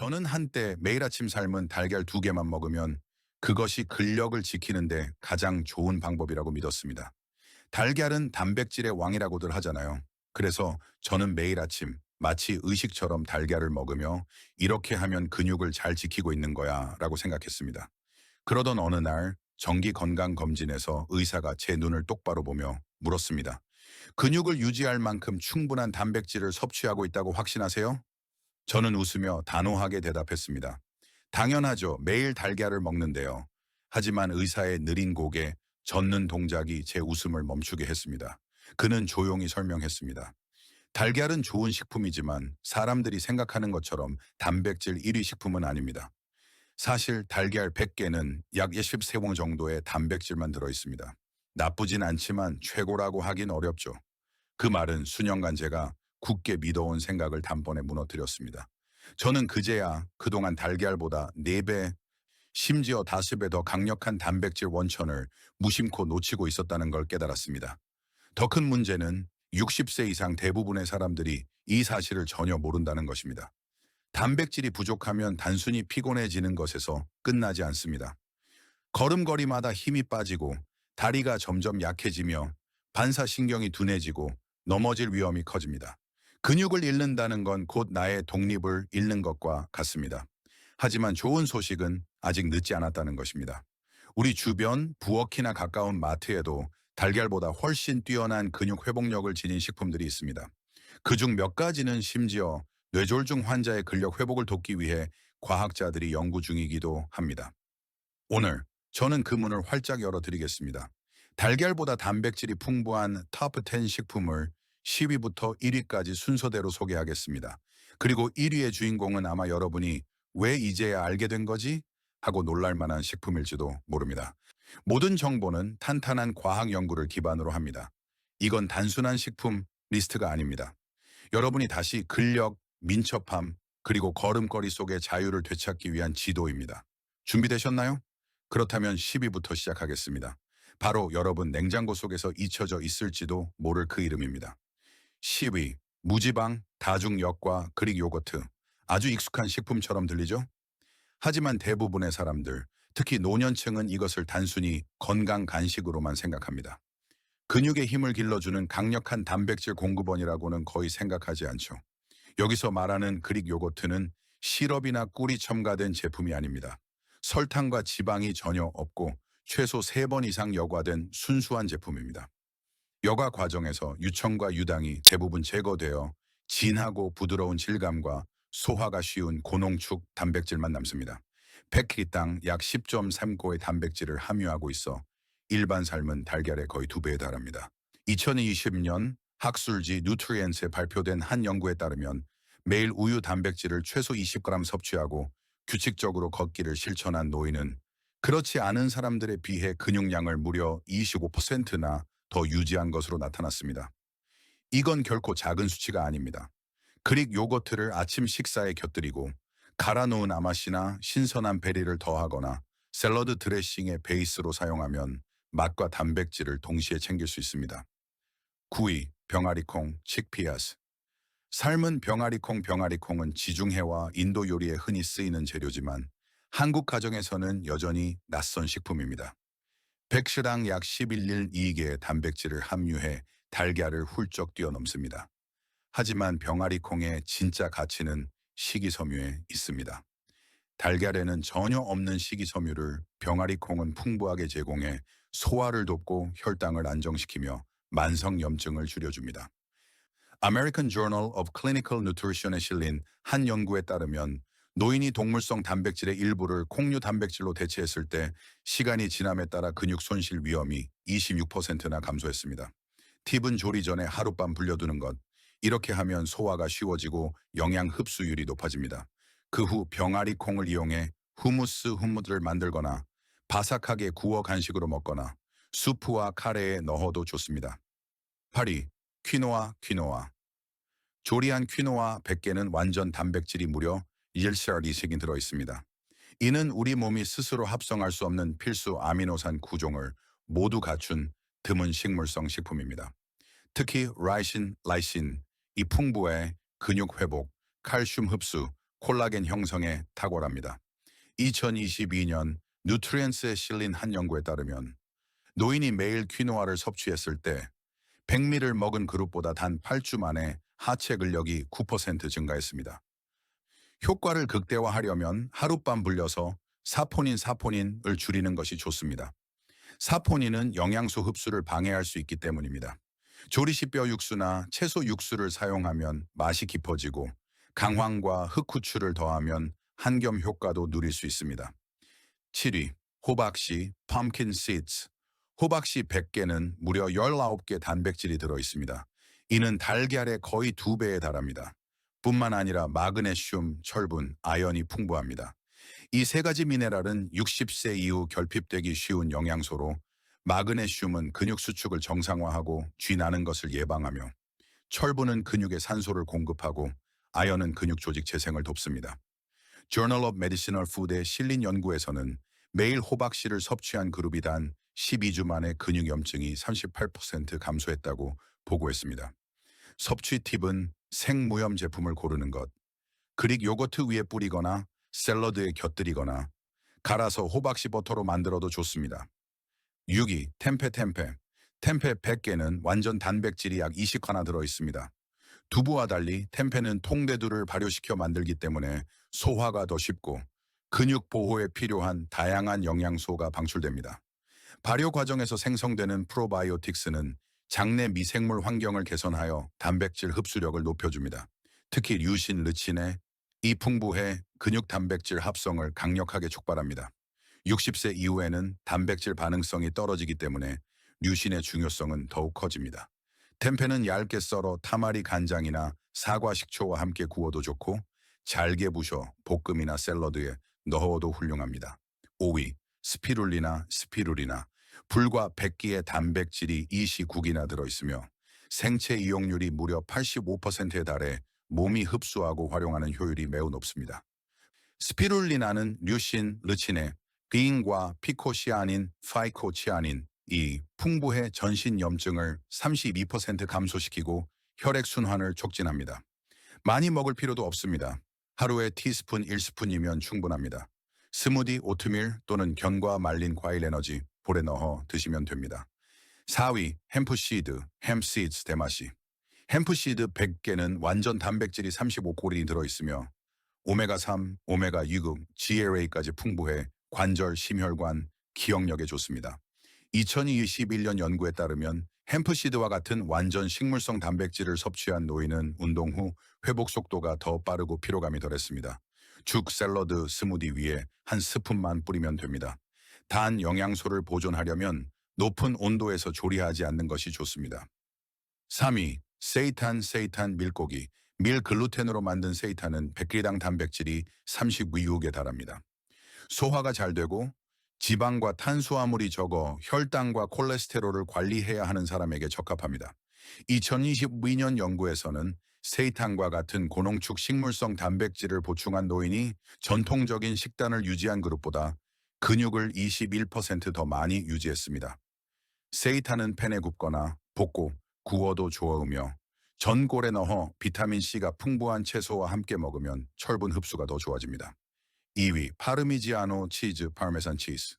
저는 한때 매일 아침 삶은 달걀 2개만 먹으면 그것이 근력을 지키는데 가장 좋은 방법이라고 믿었습니다. 달걀은 단백질의 왕이라고들 하잖아요. 그래서 저는 매일 아침 마치 의식처럼 달걀을 먹으며 이렇게 하면 근육을 잘 지키고 있는 거야 라고 생각했습니다. 그러던 어느 날 정기 건강 검진에서 의사가 제 눈을 똑바로 보며 물었습니다. 근육을 유지할 만큼 충분한 단백질을 섭취하고 있다고 확신하세요? 저는 웃으며 단호하게 대답했습니다. 당연하죠. 매일 달걀을 먹는데요. 하지만 의사의 느린 고개, 젓는 동작이 제 웃음을 멈추게 했습니다. 그는 조용히 설명했습니다. 달걀은 좋은 식품이지만 사람들이 생각하는 것처럼 단백질 1위 식품은 아닙니다. 사실 달걀 100개는 약 13봉 정도의 단백질만 들어있습니다. 나쁘진 않지만 최고라고 하긴 어렵죠. 그 말은 수년간 제가 굳게 믿어온 생각을 단번에 무너뜨렸습니다. 저는 그제야 그동안 달걀보다 4배, 심지어 5배 더 강력한 단백질 원천을 무심코 놓치고 있었다는 걸 깨달았습니다. 더 큰 문제는 60세 이상 대부분의 사람들이 이 사실을 전혀 모른다는 것입니다. 단백질이 부족하면 단순히 피곤해지는 것에서 끝나지 않습니다. 걸음걸이마다 힘이 빠지고 다리가 점점 약해지며 반사신경이 둔해지고 넘어질 위험이 커집니다. 근육을 잃는다는 건 곧 나의 독립을 잃는 것과 같습니다. 하지만 좋은 소식은 아직 늦지 않았다는 것입니다. 우리 주변 부엌이나 가까운 마트에도 달걀보다 훨씬 뛰어난 근육 회복력을 지닌 식품들이 있습니다. 그중 몇 가지는 심지어 뇌졸중 환자의 근력 회복을 돕기 위해 과학자들이 연구 중이기도 합니다. 오늘 저는 그 문을 활짝 열어드리겠습니다. 달걀보다 단백질이 풍부한 top 10 식품을 10위부터 1위까지 순서대로 소개하겠습니다. 그리고 1위의 주인공은 아마 여러분이 왜 이제야 알게 된 거지? 하고 놀랄 만한 식품일지도 모릅니다. 모든 정보는 탄탄한 과학 연구를 기반으로 합니다. 이건 단순한 식품 리스트가 아닙니다. 여러분이 다시 근력, 민첩함, 그리고 걸음걸이 속의 자유를 되찾기 위한 지도입니다. 준비되셨나요? 그렇다면 10위부터 시작하겠습니다. 바로 여러분 냉장고 속에서 잊혀져 있을지도 모를 그 이름입니다. 10위, 무지방, 다중역과 그릭 요거트. 아주 익숙한 식품처럼 들리죠? 하지만 대부분의 사람들, 특히 노년층은 이것을 단순히 건강 간식으로만 생각합니다. 근육의 힘을 길러주는 강력한 단백질 공급원이라고는 거의 생각하지 않죠. 여기서 말하는 그릭 요거트는 시럽이나 꿀이 첨가된 제품이 아닙니다. 설탕과 지방이 전혀 없고 최소 3번 이상 여과된 순수한 제품입니다. 여과 과정에서 유청과 유당이 대부분 제거되어 진하고 부드러운 질감과 소화가 쉬운 고농축 단백질만 남습니다. 100kg당 약 10.3g의 단백질을 함유하고 있어 일반 삶은 달걀의 거의 2배에 달합니다. 2020년 학술지 뉴트리엔스에 발표된 한 연구에 따르면 매일 우유 단백질을 최소 20g 섭취하고 규칙적으로 걷기를 실천한 노인은 그렇지 않은 사람들에 비해 근육량을 무려 25%나 더 유지한 것으로 나타났습니다. 이건 결코 작은 수치가 아닙니다. 그릭 요거트를 아침 식사에 곁들이고 갈아 놓은 아마씨나 신선한 베리를 더하거나 샐러드 드레싱의 베이스로 사용하면 맛과 단백질을 동시에 챙길 수 있습니다. 9위, 병아리콩, 칙피아스. 삶은 병아리콩은 지중해와 인도 요리에 흔히 쓰이는 재료지만 한국 가정에서는 여전히 낯선 식품입니다. 100시당 약 11.2개의 단백질을 함유해 달걀을 훌쩍 뛰어넘습니다. 하지만 병아리콩의 진짜 가치는 식이섬유에 있습니다. 달걀에는 전혀 없는 식이섬유를 병아리콩은 풍부하게 제공해 소화를 돕고 혈당을 안정시키며 만성염증을 줄여줍니다. American Journal of Clinical Nutrition에 실린 한 연구에 따르면 노인이 동물성 단백질의 일부를 콩류 단백질로 대체했을 때 시간이 지남에 따라 근육 손실 위험이 26%나 감소했습니다. 팁은 조리 전에 하룻밤 불려두는 것. 이렇게 하면 소화가 쉬워지고 영양 흡수율이 높아집니다. 그 후 병아리 콩을 이용해 후무스를 만들거나 바삭하게 구워 간식으로 먹거나 수프와 카레에 넣어도 좋습니다. 8위, 퀴노아. 조리한 퀴노아 100개는 완전 단백질이 무려 1CRD씩이 들어있습니다. 이는 우리 몸이 스스로 합성할 수 없는 필수 아미노산 구종을 모두 갖춘 드문 식물성 식품입니다. 특히 라이신, 이 풍부해 근육 회복, 칼슘 흡수, 콜라겐 형성에 탁월합니다. 2022년 뉴트리언스에 실린 한 연구에 따르면 노인이 매일 퀴노아를 섭취했을 때 백미를 먹은 그룹보다 단 8주 만에 하체 근력이 9% 증가했습니다. 효과를 극대화하려면 하룻밤 불려서 사포닌을 줄이는 것이 좋습니다. 사포닌은 영양소 흡수를 방해할 수 있기 때문입니다. 조리식 뼈 육수나 채소 육수를 사용하면 맛이 깊어지고 강황과 흑후추를 더하면 한겸 효과도 누릴 수 있습니다. 7위, 호박씨, pumpkin seeds. 호박씨 100개는 무려 19개 단백질이 들어있습니다. 이는 달걀의 거의 2배에 달합니다. 뿐만 아니라 마그네슘, 철분, 아연이 풍부합니다. 이 세 가지 미네랄은 60세 이후 결핍되기 쉬운 영양소로 마그네슘은 근육 수축을 정상화하고 쥐 나는 것을 예방하며 철분은 근육에 산소를 공급하고 아연은 근육 조직 재생을 돕습니다. Journal of Medicinal Food에 실린 연구에서는 매일 호박씨를 섭취한 그룹이 단 12주 만에 근육 염증이 38% 감소했다고 보고했습니다. 섭취 팁은 생무염 제품을 고르는 것, 그릭 요거트 위에 뿌리거나 샐러드에 곁들이거나 갈아서 호박씨 버터로 만들어도 좋습니다. 6위, 템페. 템페 100개는 완전 단백질이 약 20하나 들어있습니다. 두부와 달리 템페는 통대두를 발효시켜 만들기 때문에 소화가 더 쉽고 근육 보호에 필요한 다양한 영양소가 방출됩니다. 발효 과정에서 생성되는 프로바이오틱스는 장내 미생물 환경을 개선하여 단백질 흡수력을 높여줍니다. 특히 류신, 르친의 이 풍부해 근육 단백질 합성을 강력하게 촉발합니다. 60세 이후에는 단백질 반응성이 떨어지기 때문에 류신의 중요성은 더욱 커집니다. 템페는 얇게 썰어 타마리 간장이나 사과 식초와 함께 구워도 좋고 잘게 부셔 볶음이나 샐러드에 넣어도 훌륭합니다. 5위, 스피룰리나. 불과 100기의 단백질이 29기나 들어있으며 생체 이용률이 무려 85%에 달해 몸이 흡수하고 활용하는 효율이 매우 높습니다. 스피룰리나는 류신, 르친의 비인과 피코시아닌, 파이코치아닌, 이 풍부해 전신 염증을 32% 감소시키고 혈액순환을 촉진합니다. 많이 먹을 필요도 없습니다. 하루에 티스푼 1스푼이면 충분합니다. 스무디, 오트밀 또는 견과 말린 과일 에너지 볼에 넣어 드시면 됩니다. 4위, 햄프시드 대마시. 햄프시드 100개는 완전 단백질이 35골이 들어있으며 오메가3, 오메가2급, GLA까지 풍부해 관절, 심혈관, 기억력에 좋습니다. 2021년 연구에 따르면 햄프시드와 같은 완전 식물성 단백질을 섭취한 노인은 운동 후 회복 속도가 더 빠르고 피로감이 덜했습니다. 죽, 샐러드, 스무디 위에 한 스푼만 뿌리면 됩니다. 단 영양소를 보존하려면 높은 온도에서 조리하지 않는 것이 좋습니다. 3위, 세이탄 밀고기. 밀 글루텐으로 만든 세이탄은 100g당 단백질이 36에 달합니다. 소화가 잘 되고 지방과 탄수화물이 적어 혈당과 콜레스테롤을 관리해야 하는 사람에게 적합합니다. 2022년 연구에서는 세이탄과 같은 고농축 식물성 단백질을 보충한 노인이 전통적인 식단을 유지한 그룹보다 근육을 21%더 많이 유지했습니다. 세이탄은 팬에 굽거나 볶고 구워도 좋으며 전골에 넣어 비타민C가 풍부한 채소와 함께 먹으면 철분 흡수가 더 좋아집니다. 2위, 파르미지아노 치즈, 파르메산 치즈.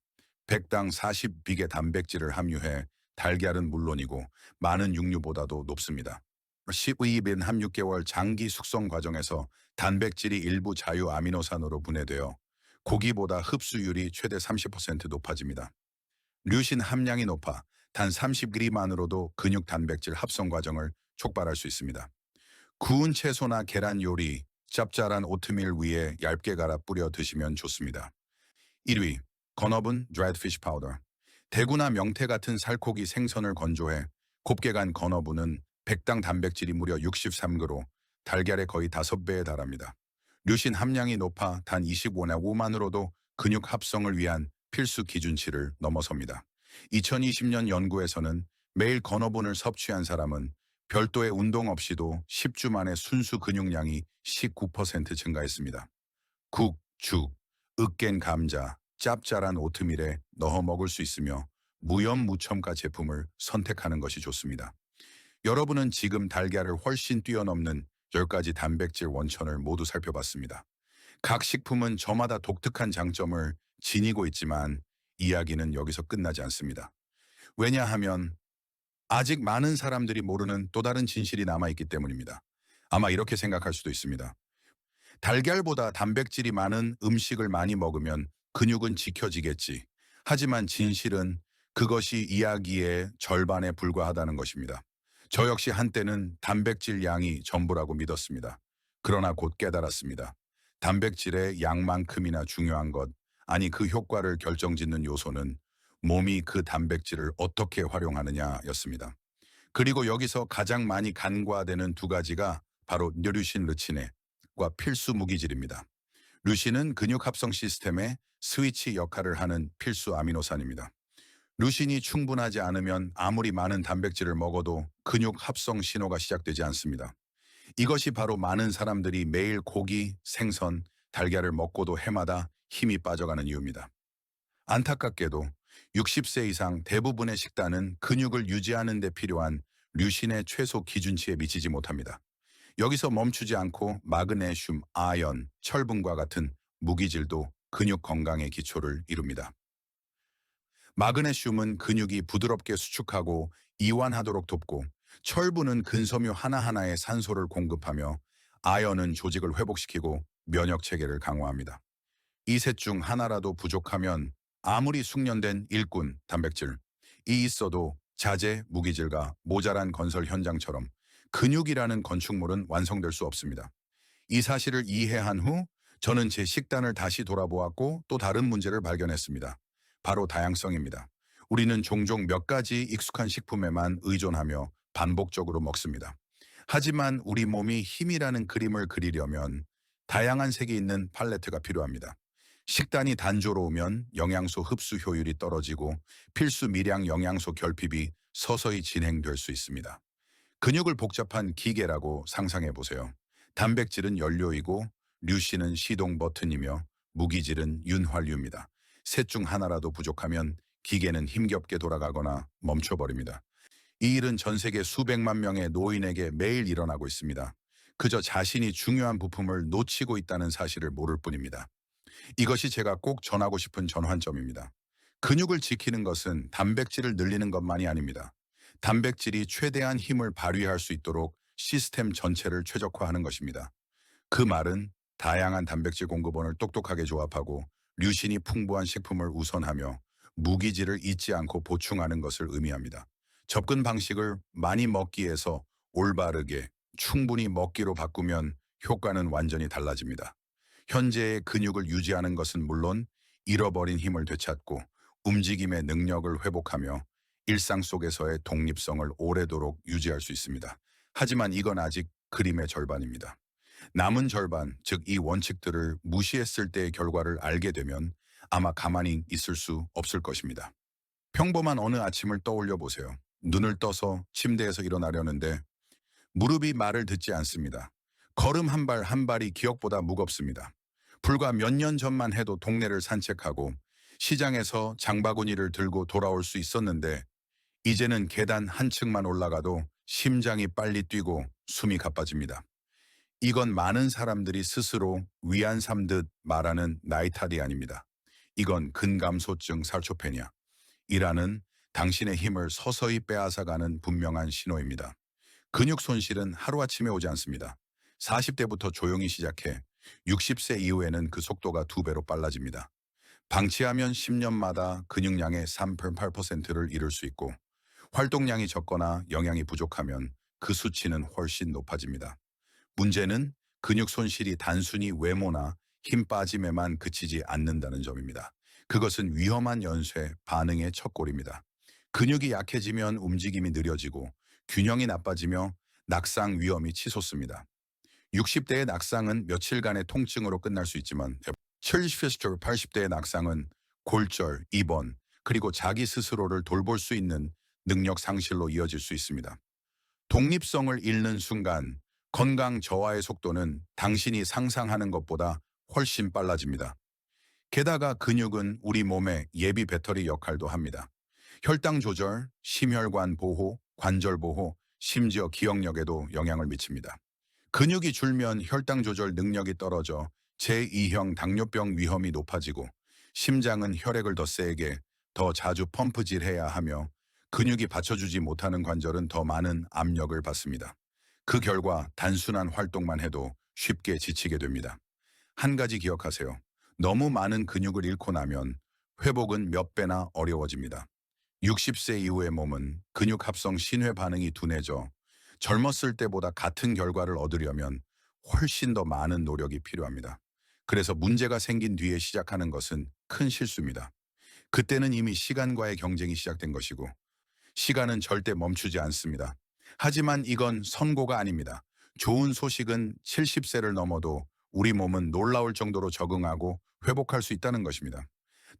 100당 40빅의 단백질을 함유해 달걀은 물론이고 많은 육류보다도 높습니다. 12인 한 6개월 장기 숙성 과정에서 단백질이 일부 자유 아미노산으로 분해되어 고기보다 흡수율이 최대 30% 높아집니다. 류신 함량이 높아 단 30g만으로도 근육 단백질 합성 과정을 촉발할 수 있습니다. 구운 채소나 계란 요리, 짭짤한 오트밀 위에 얇게 갈아 뿌려 드시면 좋습니다. 1위, 건어분 dried fish powder. 대구나 명태 같은 살코기 생선을 건조해 곱게 간 건어분은 100당 단백질이 무려 63g으로 달걀의 거의 5배에 달합니다. 류신 함량이 높아 단 25나오만으로도 근육 합성을 위한 필수 기준치를 넘어섭니다. 2020년 연구에서는 매일 건어분을 섭취한 사람은 별도의 운동 없이도 10주 만에 순수 근육량이 19% 증가했습니다. 국, 죽, 으깬 감자, 짭짤한 오트밀에 넣어 먹을 수 있으며 무염무첨가 제품을 선택하는 것이 좋습니다. 여러분은 지금 달걀을 훨씬 뛰어넘는 10가지 단백질 원천을 모두 살펴봤습니다. 각 식품은 저마다 독특한 장점을 지니고 있지만 이야기는 여기서 끝나지 않습니다. 왜냐하면 아직 많은 사람들이 모르는 또 다른 진실이 남아있기 때문입니다. 아마 이렇게 생각할 수도 있습니다. 달걀보다 단백질이 많은 음식을 많이 먹으면 근육은 지켜지겠지. 하지만 진실은 그것이 이야기의 절반에 불과하다는 것입니다. 저 역시 한때는 단백질 양이 전부라고 믿었습니다. 그러나 곧 깨달았습니다. 단백질의 양만큼이나 중요한 것, 아니 그 효과를 결정짓는 요소는 몸이 그 단백질을 어떻게 활용하느냐였습니다. 그리고 여기서 가장 많이 간과되는 두 가지가 바로 류신 르치네과 필수 무기질입니다. 류신은 근육 합성 시스템의 스위치 역할을 하는 필수 아미노산입니다. 류신이 충분하지 않으면 아무리 많은 단백질을 먹어도 근육 합성 신호가 시작되지 않습니다. 이것이 바로 많은 사람들이 매일 고기, 생선, 달걀을 먹고도 해마다 힘이 빠져가는 이유입니다. 안타깝게도 60세 이상 대부분의 식단은 근육을 유지하는 데 필요한 류신의 최소 기준치에 미치지 못합니다. 여기서 멈추지 않고 마그네슘, 아연, 철분과 같은 무기질도 근육 건강의 기초를 이룹니다. 마그네슘은 근육이 부드럽게 수축하고 이완하도록 돕고, 철분은 근섬유 하나하나에 산소를 공급하며, 아연은 조직을 회복시키고 면역 체계를 강화합니다. 이 셋 중 하나라도 부족하면 아무리 숙련된 일꾼, 단백질이 있어도 자재, 무기질과 모자란 건설 현장처럼 근육이라는 건축물은 완성될 수 없습니다. 이 사실을 이해한 후 저는 제 식단을 다시 돌아보았고 또 다른 문제를 발견했습니다. 바로 다양성입니다. 우리는 종종 몇 가지 익숙한 식품에만 의존하며 반복적으로 먹습니다. 하지만 우리 몸이 힘이라는 그림을 그리려면 다양한 색이 있는 팔레트가 필요합니다. 식단이 단조로우면 영양소 흡수 효율이 떨어지고 필수 미량 영양소 결핍이 서서히 진행될 수 있습니다. 근육을 복잡한 기계라고 상상해 보세요. 단백질은 연료이고 류신은 시동 버튼이며 무기질은 윤활유입니다. 셋 중 하나라도 부족하면 기계는 힘겹게 돌아가거나 멈춰버립니다. 이 일은 전 세계 수백만 명의 노인에게 매일 일어나고 있습니다. 그저 자신이 중요한 부품을 놓치고 있다는 사실을 모를 뿐입니다. 이것이 제가 꼭 전하고 싶은 전환점입니다. 근육을 지키는 것은 단백질을 늘리는 것만이 아닙니다. 단백질이 최대한 힘을 발휘할 수 있도록 시스템 전체를 최적화하는 것입니다. 그 말은 다양한 단백질 공급원을 똑똑하게 조합하고 류신이 풍부한 식품을 우선하며 무기질을 잊지 않고 보충하는 것을 의미합니다. 접근 방식을 많이 먹기에서 올바르게 충분히 먹기로 바꾸면 효과는 완전히 달라집니다. 현재의 근육을 유지하는 것은 물론 잃어버린 힘을 되찾고 움직임의 능력을 회복하며 일상 속에서의 독립성을 오래도록 유지할 수 있습니다. 하지만 이건 아직 그림의 절반입니다. 남은 절반, 즉 이 원칙들을 무시했을 때의 결과를 알게 되면 아마 가만히 있을 수 없을 것입니다. 평범한 어느 아침을 떠올려 보세요. 눈을 떠서 침대에서 일어나려는데 무릎이 말을 듣지 않습니다. 걸음 한 발 한 발이 기억보다 무겁습니다. 불과 몇 년 전만 해도 동네를 산책하고 시장에서 장바구니를 들고 돌아올 수 있었는데 이제는 계단 한 층만 올라가도 심장이 빨리 뛰고 숨이 가빠집니다. 이건 많은 사람들이 스스로 위안 삼듯 말하는 나이 탓이 아닙니다. 이건 근감소증 살초페니아이라는 당신의 힘을 서서히 빼앗아가는 분명한 신호입니다. 근육 손실은 하루아침에 오지 않습니다. 40대부터 조용히 시작해 60세 이후에는 그 속도가 2배로 빨라집니다. 방치하면 10년마다 근육량의 3.8%를 잃을 수 있고 활동량이 적거나 영양이 부족하면 그 수치는 훨씬 높아집니다. 문제는 근육 손실이 단순히 외모나 힘 빠짐에만 그치지 않는다는 점입니다. 그것은 위험한 연쇄 반응의 첫 골입니다. 근육이 약해지면 움직임이 느려지고 균형이 나빠지며 낙상 위험이 치솟습니다. 60대의 낙상은 며칠간의 통증으로 끝날 수 있지만 70, 80대의 낙상은 골절, 입원, 그리고 자기 스스로를 돌볼 수 있는 능력 상실로 이어질 수 있습니다. 독립성을 잃는 순간 건강 저하의 속도는 당신이 상상하는 것보다 훨씬 빨라집니다. 게다가 근육은 우리 몸의 예비 배터리 역할도 합니다. 혈당 조절, 심혈관 보호, 관절 보호, 심지어 기억력에도 영향을 미칩니다. 근육이 줄면 혈당 조절 능력이 떨어져 제2형 당뇨병 위험이 높아지고 심장은 혈액을 더 세게, 더 자주 펌프질해야 하며 근육이 받쳐주지 못하는 관절은 더 많은 압력을 받습니다. 그 결과 단순한 활동만 해도 쉽게 지치게 됩니다. 한 가지 기억하세요. 너무 많은 근육을 잃고 나면 회복은 몇 배나 어려워집니다. 60세 이후의 몸은 근육 합성 신회 반응이 둔해져 젊었을 때보다 같은 결과를 얻으려면 훨씬 더 많은 노력이 필요합니다. 그래서 문제가 생긴 뒤에 시작하는 것은 큰 실수입니다. 그때는 이미 시간과의 경쟁이 시작된 것이고 시간은 절대 멈추지 않습니다. 하지만 이건 선고가 아닙니다. 좋은 소식은 70세를 넘어도 우리 몸은 놀라울 정도로 적응하고 회복할 수 있다는 것입니다.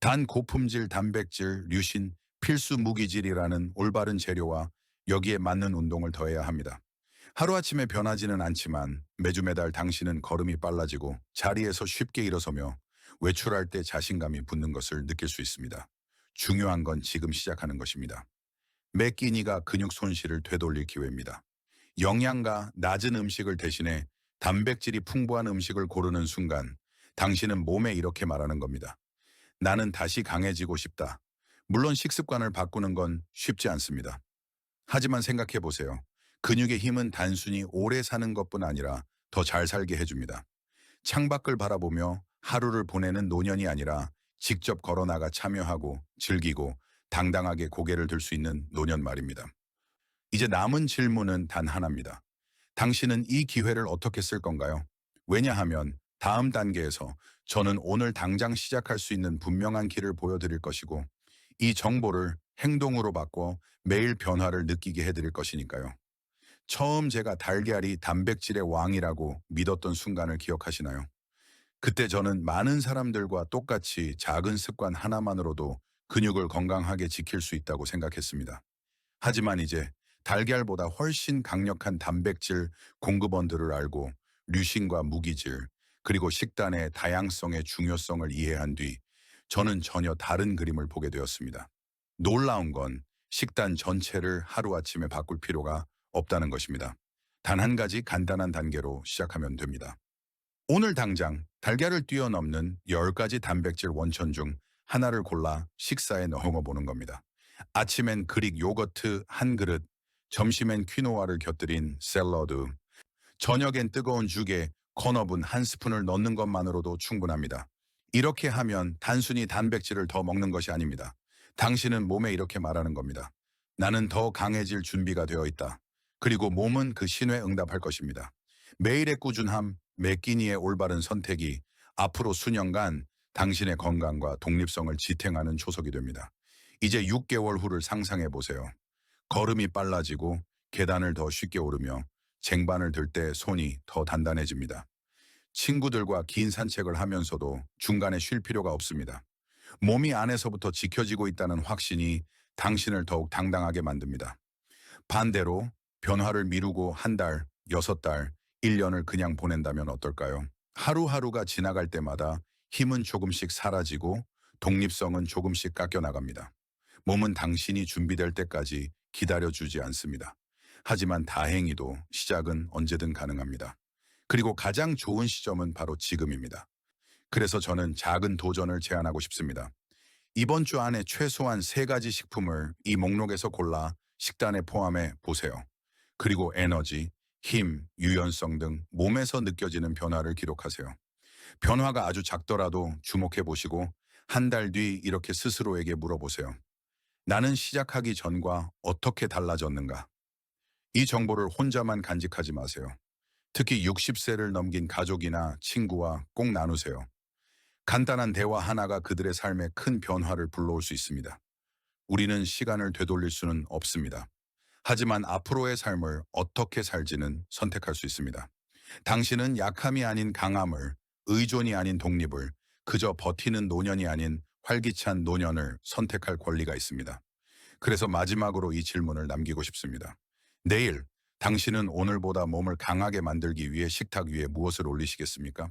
단 고품질 단백질, 류신, 필수 무기질이라는 올바른 재료와 여기에 맞는 운동을 더해야 합니다. 하루아침에 변하지는 않지만 매주 매달 당신은 걸음이 빨라지고 자리에서 쉽게 일어서며 외출할 때 자신감이 붙는 것을 느낄 수 있습니다. 중요한 건 지금 시작하는 것입니다. 매 끼니가 근육 손실을 되돌릴 기회입니다. 영양가 낮은 음식을 대신해 단백질이 풍부한 음식을 고르는 순간 당신은 몸에 이렇게 말하는 겁니다. 나는 다시 강해지고 싶다. 물론 식습관을 바꾸는 건 쉽지 않습니다. 하지만 생각해 보세요. 근육의 힘은 단순히 오래 사는 것뿐 아니라 더 잘 살게 해줍니다. 창밖을 바라보며 하루를 보내는 노년이 아니라 직접 걸어나가 참여하고 즐기고 당당하게 고개를 들 수 있는 노년 말입니다. 이제 남은 질문은 단 하나입니다. 당신은 이 기회를 어떻게 쓸 건가요? 왜냐하면 다음 단계에서 저는 오늘 당장 시작할 수 있는 분명한 길을 보여드릴 것이고 이 정보를 행동으로 바꿔 매일 변화를 느끼게 해드릴 것이니까요. 처음 제가 달걀이 단백질의 왕이라고 믿었던 순간을 기억하시나요? 그때 저는 많은 사람들과 똑같이 작은 습관 하나만으로도 근육을 건강하게 지킬 수 있다고 생각했습니다. 하지만 이제 달걀보다 훨씬 강력한 단백질 공급원들을 알고 류신과 무기질, 그리고 식단의 다양성의 중요성을 이해한 뒤 저는 전혀 다른 그림을 보게 되었습니다. 놀라운 건 식단 전체를 하루아침에 바꿀 필요가 없다는 것입니다. 단 한 가지 간단한 단계로 시작하면 됩니다. 오늘 당장 달걀을 뛰어넘는 10가지 단백질 원천 중 하나를 골라 식사에 넣어보는 겁니다. 아침엔 그릭 요거트 한 그릇, 점심엔 퀴노아를 곁들인 샐러드, 저녁엔 뜨거운 죽에 건어분 한 스푼을 넣는 것만으로도 충분합니다. 이렇게 하면 단순히 단백질을 더 먹는 것이 아닙니다. 당신은 몸에 이렇게 말하는 겁니다. 나는 더 강해질 준비가 되어 있다. 그리고 몸은 그 신호에 응답할 것입니다. 매일의 꾸준함, 매 끼니의 올바른 선택이 앞으로 수년간 당신의 건강과 독립성을 지탱하는 초석이 됩니다. 이제 6개월 후를 상상해 보세요. 걸음이 빨라지고 계단을 더 쉽게 오르며 쟁반을 들 때 손이 더 단단해집니다. 친구들과 긴 산책을 하면서도 중간에 쉴 필요가 없습니다. 몸이 안에서부터 지켜지고 있다는 확신이 당신을 더욱 당당하게 만듭니다. 반대로 변화를 미루고 한 달, 6달, 1년을 그냥 보낸다면 어떨까요? 하루하루가 지나갈 때마다 힘은 조금씩 사라지고 독립성은 조금씩 깎여 나갑니다. 몸은 당신이 준비될 때까지 기다려주지 않습니다. 하지만 다행히도 시작은 언제든 가능합니다. 그리고 가장 좋은 시점은 바로 지금입니다. 그래서 저는 작은 도전을 제안하고 싶습니다. 이번 주 안에 최소한 3가지 식품을 이 목록에서 골라 식단에 포함해 보세요. 그리고 에너지, 힘, 유연성 등 몸에서 느껴지는 변화를 기록하세요. 변화가 아주 작더라도 주목해 보시고 한 달 뒤 이렇게 스스로에게 물어보세요. 나는 시작하기 전과 어떻게 달라졌는가? 이 정보를 혼자만 간직하지 마세요. 특히 60세를 넘긴 가족이나 친구와 꼭 나누세요. 간단한 대화 하나가 그들의 삶에 큰 변화를 불러올 수 있습니다. 우리는 시간을 되돌릴 수는 없습니다. 하지만 앞으로의 삶을 어떻게 살지는 선택할 수 있습니다. 당신은 약함이 아닌 강함을, 의존이 아닌 독립을, 그저 버티는 노년이 아닌 활기찬 노년을 선택할 권리가 있습니다. 그래서 마지막으로 이 질문을 남기고 싶습니다. 내일 당신은 오늘보다 몸을 강하게 만들기 위해 식탁 위에 무엇을 올리시겠습니까?